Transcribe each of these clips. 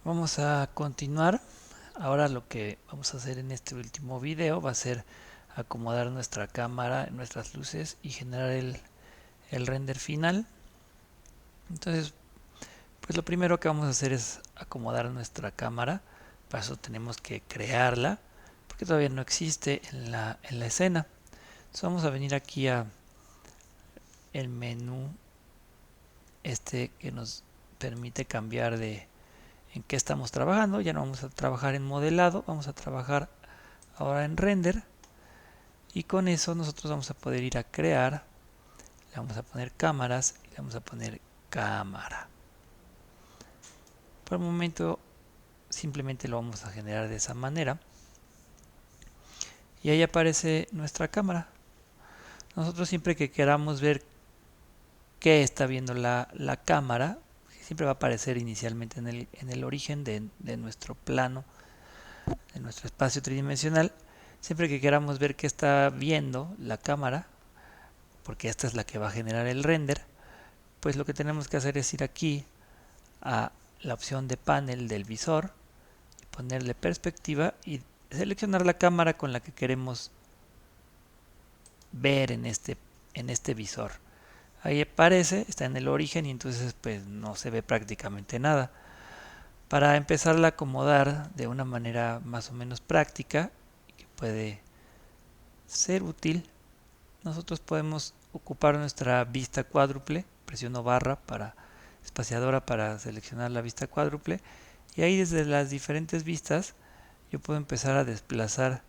Vamos a continuar. Ahora lo que vamos a hacer en este último video va a ser acomodar nuestra cámara, nuestras luces y generar el render final. Entonces, pues lo primero que vamos a hacer es acomodar nuestra cámara. Para eso tenemos que crearla, porque todavía no existe en la escena. Entonces vamos a venir aquí a el menú que nos permite cambiar de en qué estamos trabajando. Ya no vamos a trabajar en modelado, vamos a trabajar ahora en render, y con eso nosotros vamos a poder ir a crear, le vamos a poner cámaras y le vamos a poner cámara. Por el momento simplemente lo vamos a generar de esa manera y ahí aparece nuestra cámara. Nosotros siempre que queramos ver qué está viendo la cámara, siempre va a aparecer inicialmente en el origen de nuestro plano, de nuestro espacio tridimensional. Siempre que queramos ver qué está viendo la cámara, porque esta es la que va a generar el render, pues lo que tenemos que hacer es ir aquí a la opción de panel del visor, ponerle perspectiva y seleccionar la cámara con la que queremos ver en este visor. Ahí aparece, está en el origen y entonces pues no se ve prácticamente nada. Para empezar a acomodar de una manera más o menos práctica, que puede ser útil, nosotros podemos ocupar nuestra vista cuádruple. Presiono barra para espaciadora para seleccionar la vista cuádruple, y ahí desde las diferentes vistas yo puedo empezar a desplazar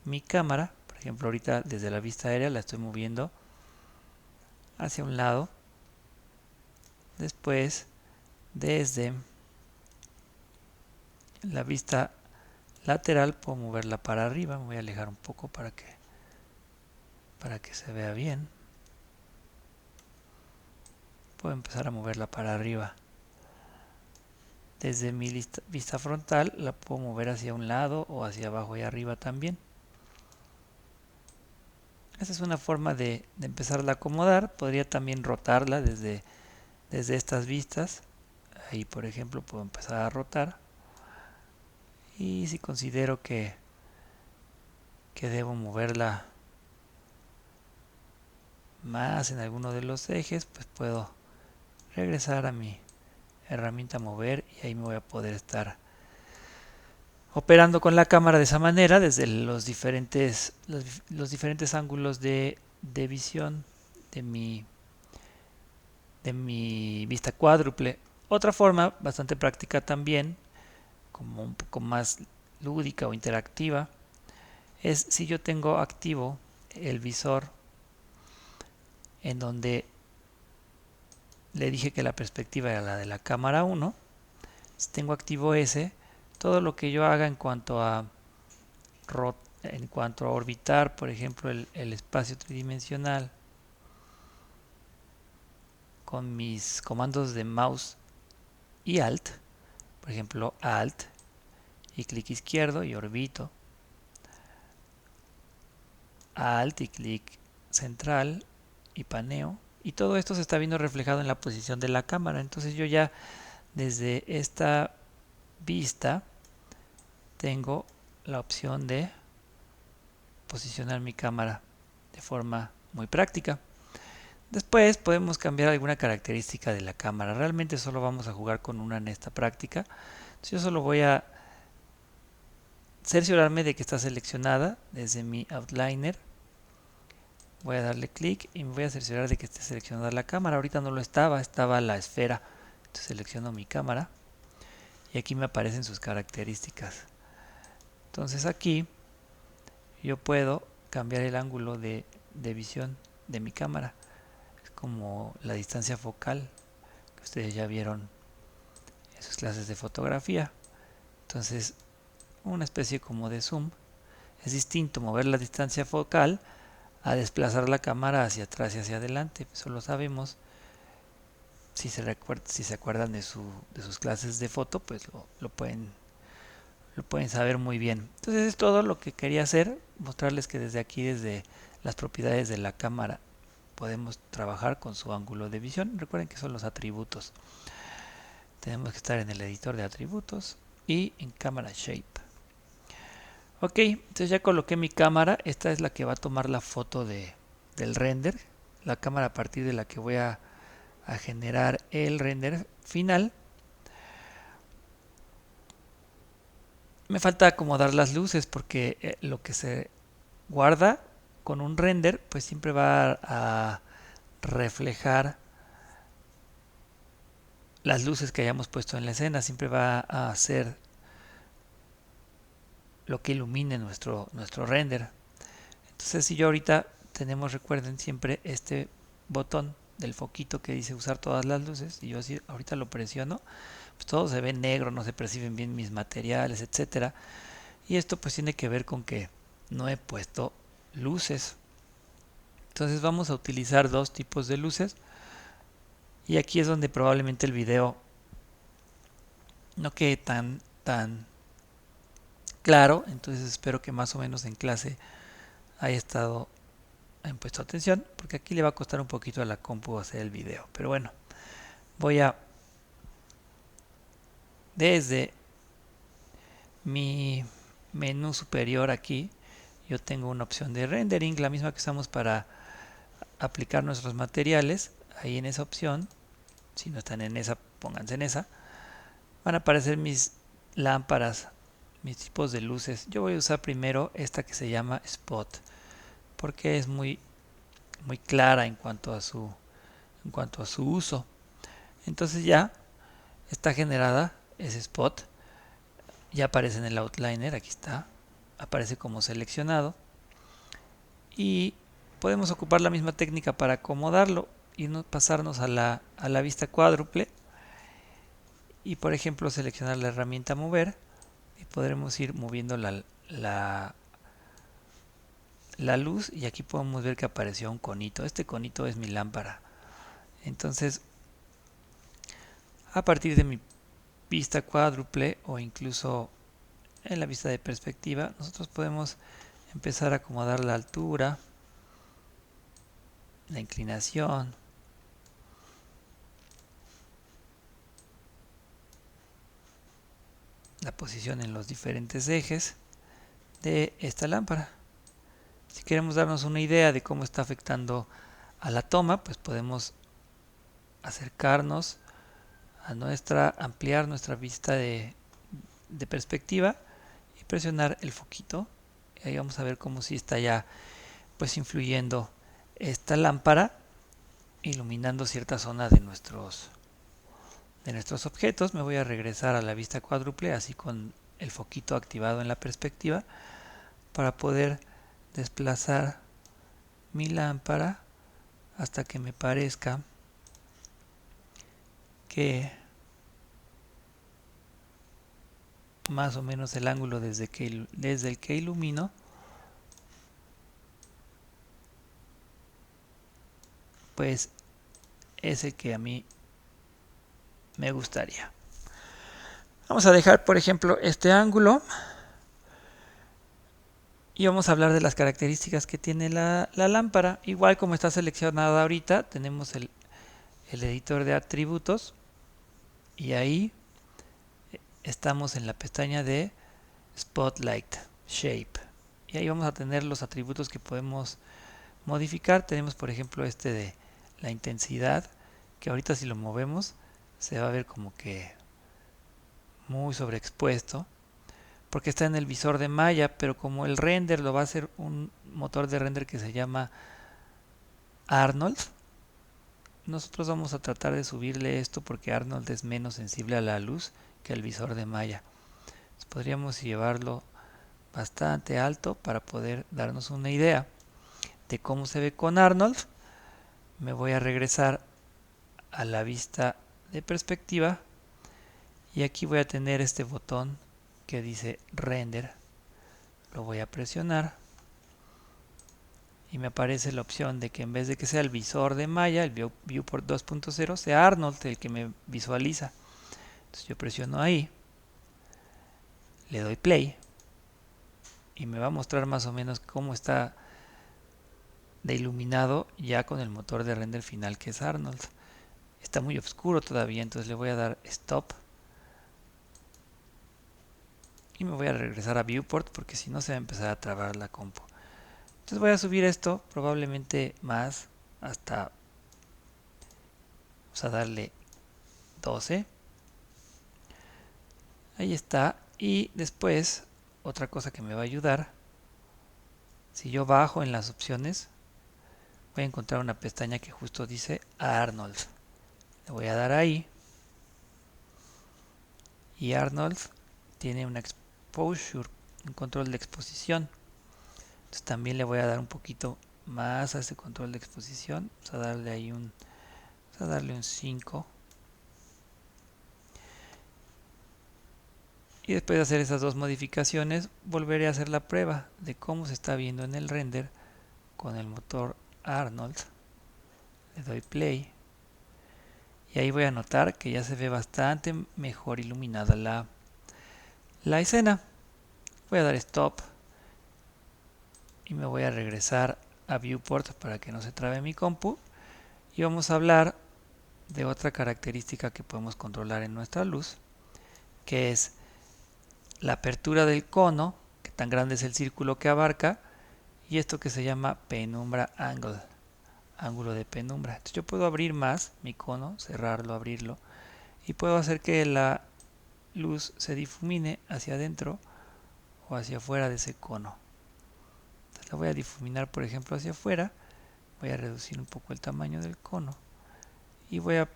mi cámara. Por ejemplo, ahorita desde la vista aérea la estoy moviendo hacia un lado. Después, desde la vista lateral puedo moverla para arriba. Me voy a alejar un poco para que se vea bien. Puedo empezar a moverla para arriba. Desde mi vista frontal la puedo mover hacia un lado o hacia abajo y arriba también. Esa es una forma de empezarla a acomodar. Podría también rotarla desde estas vistas. Ahí por ejemplo puedo empezar a rotar. Y si considero que debo moverla más en alguno de los ejes, pues puedo regresar a mi herramienta mover y ahí me voy a poder estar operando con la cámara de esa manera desde los diferentes ángulos de visión de mi vista cuádruple. Otra forma bastante práctica también, como un poco más lúdica o interactiva, es si yo tengo activo el visor en donde le dije que la perspectiva era la de la cámara 1. Si tengo activo ese, todo lo que yo haga en cuanto a orbitar, por ejemplo, el espacio tridimensional con mis comandos de mouse y alt, por ejemplo alt y clic izquierdo y orbito, alt y clic central y paneo, y todo esto se está viendo reflejado en la posición de la cámara. Entonces yo ya desde esta vista tengo la opción de posicionar mi cámara de forma muy práctica. Después podemos cambiar alguna característica de la cámara. Realmente solo vamos a jugar con una en esta práctica. Entonces yo solo voy a cerciorarme de que está seleccionada desde mi outliner. Voy a darle clic y me voy a cerciorar de que esté seleccionada la cámara. Ahorita no lo estaba la esfera. Entonces selecciono mi cámara y aquí me aparecen sus características. Entonces aquí yo puedo cambiar el ángulo de visión de mi cámara. Es como la distancia focal que ustedes ya vieron en sus clases de fotografía. Entonces, una especie como de zoom. Es distinto mover la distancia focal a desplazar la cámara hacia atrás y hacia adelante. Eso lo sabemos. Si se acuerdan de sus clases de foto, pues lo pueden saber muy bien. Entonces es todo lo que quería hacer, mostrarles que desde aquí, desde las propiedades de la cámara, podemos trabajar con su ángulo de visión. Recuerden que son los atributos. tenemos que estar en el editor de atributos y en cámara shape. Ok, entonces ya coloqué mi cámara. Esta es la que va a tomar la foto del render, la cámara a partir de la que voy a generar el render final. Me falta acomodar las luces porque lo que se guarda con un render pues siempre va a reflejar las luces que hayamos puesto en la escena, siempre va a hacer lo que ilumine nuestro render. Entonces si yo ahorita tenemos, recuerden siempre este botón del foquito que dice usar todas las luces, y yo así ahorita lo presiono, pues todo se ve negro, no se perciben bien mis materiales, etcétera. Y esto pues tiene que ver con que no he puesto luces. Entonces vamos a utilizar dos tipos de luces, y aquí es donde probablemente el video no quede tan claro. Entonces espero que más o menos en clase hayan puesto atención, porque aquí le va a costar un poquito a la compu hacer el video. Pero bueno, voy a desde mi menú superior aquí, yo tengo una opción de rendering, la misma que usamos para aplicar nuestros materiales. Ahí en esa opción, si no están en esa, pónganse en esa, van a aparecer mis lámparas, mis tipos de luces. Yo voy a usar primero esta que se llama Spot, porque es muy clara en cuanto a su uso. Entonces ya está generada ese spot, ya aparece en el outliner, aquí está, aparece como seleccionado, y podemos ocupar la misma técnica para acomodarlo y no pasarnos a la vista cuádruple, y por ejemplo seleccionar la herramienta mover, y podremos ir moviendo la luz, y aquí podemos ver que apareció un conito. Este conito es mi lámpara. Entonces a partir de mi vista cuádruple, o incluso en la vista de perspectiva, nosotros podemos empezar a acomodar la altura, la inclinación, la posición en los diferentes ejes de esta lámpara. Si queremos darnos una idea de cómo está afectando a la toma, pues podemos acercarnos a ampliar nuestra vista de perspectiva y presionar el foquito. Y ahí vamos a ver cómo si está ya pues influyendo esta lámpara, iluminando cierta zona de nuestros objetos. Me voy a regresar a la vista cuádruple, así con el foquito activado en la perspectiva, para poder desplazar mi lámpara hasta que me parezca que más o menos el ángulo desde el que ilumino pues es el que a mí me gustaría. Vamos a dejar por ejemplo este ángulo y vamos a hablar de las características que tiene la lámpara. Igual como está seleccionada ahorita, tenemos el editor de atributos, y ahí estamos en la pestaña de Spotlight Shape, y ahí vamos a tener los atributos que podemos modificar. Tenemos por ejemplo este de la intensidad, que ahorita si lo movemos se va a ver como que muy sobreexpuesto porque está en el visor de malla, pero como el render lo va a hacer un motor de render que se llama Arnold, nosotros vamos a tratar de subirle esto porque Arnold es menos sensible a la luz que el visor de malla. Entonces podríamos llevarlo bastante alto para poder darnos una idea de cómo se ve con Arnold. Me voy a regresar a la vista de perspectiva, y aquí voy a tener este botón que dice render. Lo voy a presionar y me aparece la opción de que en vez de que sea el visor de malla, el viewport 2.0, sea Arnold el que me visualiza. Entonces yo presiono ahí, le doy play y me va a mostrar más o menos cómo está de iluminado ya con el motor de render final, que es Arnold. está muy oscuro todavía, entonces le voy a dar stop y me voy a regresar a viewport porque si no se va a empezar a trabar la compu. Entonces voy a subir esto probablemente más hasta, vamos a darle 12. Ahí está. Y después otra cosa que me va a ayudar, si yo bajo en las opciones voy a encontrar una pestaña que justo dice Arnold. Le voy a dar ahí y Arnold tiene una exposure, un control de exposición. Entonces también le voy a dar un poquito más a ese control de exposición. Vamos a darle ahí vamos a darle un 5. Y después de hacer esas dos modificaciones, volveré a hacer la prueba de cómo se está viendo en el render con el motor Arnold. Le doy play. Y ahí voy a notar que ya se ve bastante mejor iluminada la escena. Voy a dar stop. Y me voy a regresar a viewport para que no se trabe mi compu. Y vamos a hablar de otra característica que podemos controlar en nuestra luz, que es la apertura del cono, que tan grande es el círculo que abarca, y esto que se llama penumbra angle, ángulo de penumbra. Entonces yo puedo abrir más mi cono, cerrarlo, abrirlo, y puedo hacer que la luz se difumine hacia adentro o hacia afuera de ese cono. Entonces la voy a difuminar, por ejemplo, hacia afuera. Voy a reducir un poco el tamaño del cono y voy a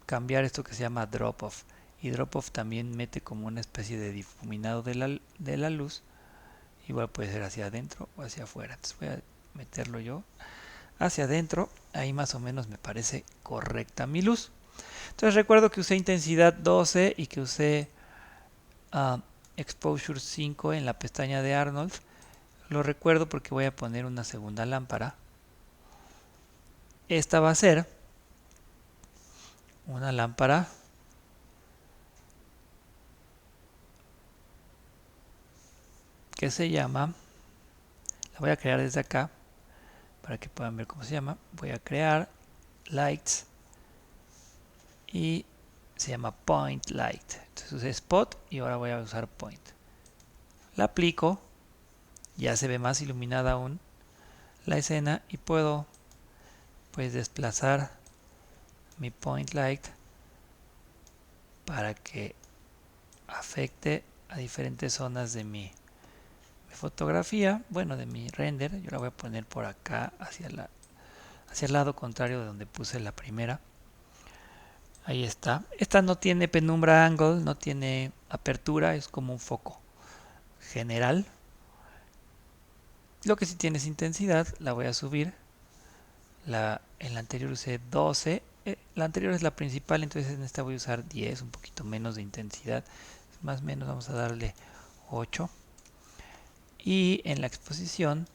cambiar esto que se llama drop off. Y drop off también mete como una especie de difuminado de la luz. Igual puede ser hacia adentro o hacia afuera. Entonces voy a meterlo yo hacia adentro. Ahí más o menos me parece correcta mi luz. Entonces recuerdo que usé intensidad 12 y que usé exposure 5 en la pestaña de Arnold. Lo recuerdo porque voy a poner una segunda lámpara. Esta va a ser una lámpara que se llama, la voy a crear desde acá para que puedan ver cómo se llama. Voy a crear lights y se llama point light. Entonces usé spot y ahora voy a usar point. La aplico, ya se ve más iluminada aún la escena y puedo pues desplazar mi point light para que afecte a diferentes zonas de mi fotografía, bueno, de mi render. Yo la voy a poner por acá hacia el lado contrario de donde puse la primera. Ahí está. Esta no tiene penumbra angle, no tiene apertura, es como un foco general. Lo que sí tiene es intensidad, la voy a subir. En la anterior usé 12, la anterior es la principal, entonces en esta voy a usar 10, un poquito menos de intensidad. Más o menos vamos a darle 8. Y en la exposición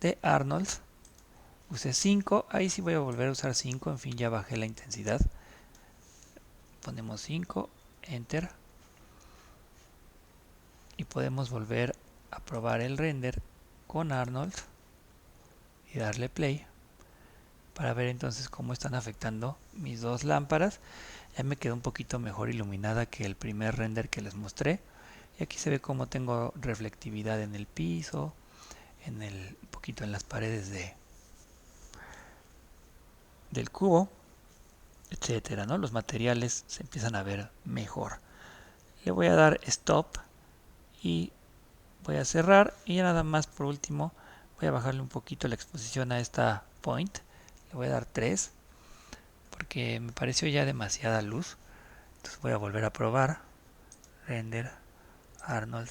de Arnold usé 5, ahí sí voy a volver a usar 5, en fin ya bajé la intensidad. Ponemos 5, enter. Y podemos volver a probar el render con Arnold y darle play para ver entonces cómo están afectando mis dos lámparas. Ya me quedó un poquito mejor iluminada que el primer render que les mostré. Y aquí se ve cómo tengo reflectividad en el piso, un poquito en las paredes del cubo, etcétera, ¿no? Los materiales se empiezan a ver mejor. Le voy a dar stop y voy a cerrar, y ya nada más por último voy a bajarle un poquito la exposición a esta point. Le voy a dar 3 porque me pareció ya demasiada luz. Entonces voy a volver a probar render Arnold,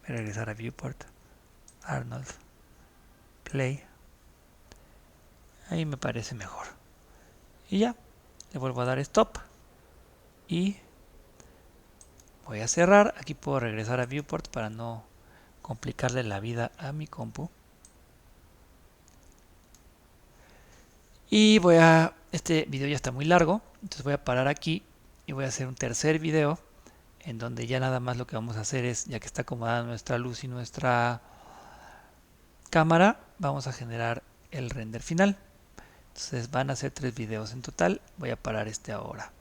voy a regresar a viewport, Arnold, play. Ahí me parece mejor y ya le vuelvo a dar stop y voy a cerrar. Aquí puedo regresar a viewport para no complicarle la vida a mi compu. Y este video ya está muy largo, entonces voy a parar aquí y voy a hacer un tercer video en donde ya nada más lo que vamos a hacer es, ya que está acomodada nuestra luz y nuestra cámara, vamos a generar el render final. Entonces van a ser 3 videos en total. Voy a parar este ahora.